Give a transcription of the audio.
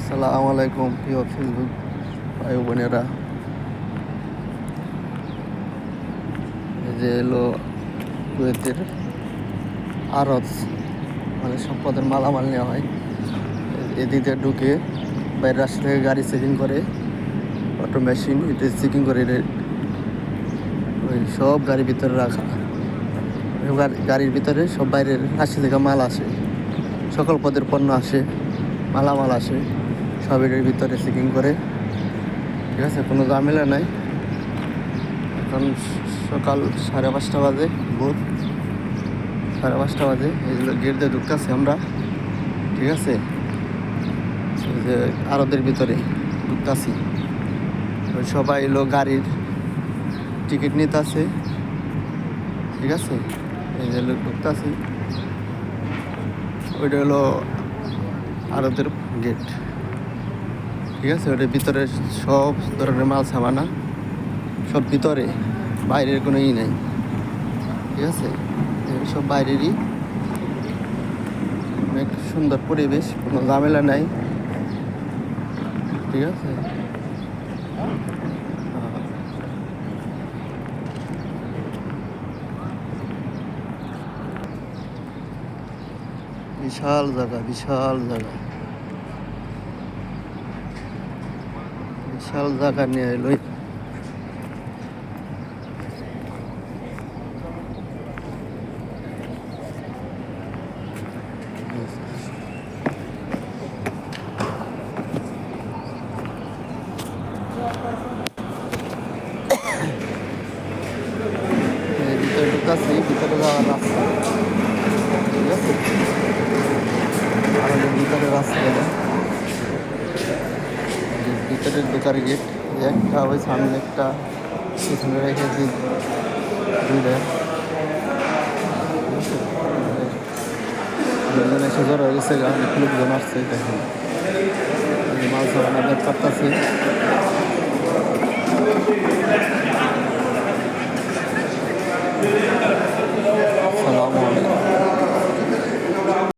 আসসালামু আলাইকুম প্রিয় ফেসবুক ভাই বোনেরা। এই যে এলো কুয়েতের আড়ত, মানে সম্পদের মালামাল নেওয়া হয়। এদিকে ঢুকে বাইরের রাস্তা থেকে গাড়ি চেকিং করে, অটো মেশিন এটা চেকিং করে, ওই সব গাড়ির ভিতরে রাখা। গাড়ির ভিতরে সব বাইরের রাশি থেকে মাল আসে, সকল পদের পণ্য আসে, মালামাল আসে, সব এটার ভিতরে চেকিং করে। ঠিক আছে, কোনো ঝামেলা নাই। এখন সকাল 5:30 বাজে, ভোর 5:30 বাজে। এইগুলো গেট দিয়ে ঢুকতেছি আমরা। ঠিক আছে, এই যে আড়তের ভিতরে ঢুকতেছি। সবাই এলো গাড়ির টিকিট নিতে আছে। ঠিক আছে, এই যে ঢুকতেছি, ওইটা হলো আড়তের গেট। ঠিক আছে, ওটার ভিতরে সব ধরনের মাল সামানা সব ভিতরে, বাইরের কোনো নাই। ঠিক আছে, সব বাইরেরই। অনেক সুন্দর পরিবেশ, কোনো ঝামেলা নাই। ঠিক আছে, বিশাল জায়গা, বিশাল জায়গা, বিশাল জায়গা নিয়ে এলো। ভিতরে ঢুকাচ্ছি, ভিতরে যাওয়ার রাস্তা। ঠিক আছে, আমাদের ভিতরে রাস্তা গেলে ভিতরের ঢোকার গেট একটা, ওই সামনে একটা, পিছনে রেখেছি দুইটা। লোকজন এসে জড়ো হয়ে গেছে, অনেক লোকজন আসছে। দেখেন মাছ ধরা করতেছে।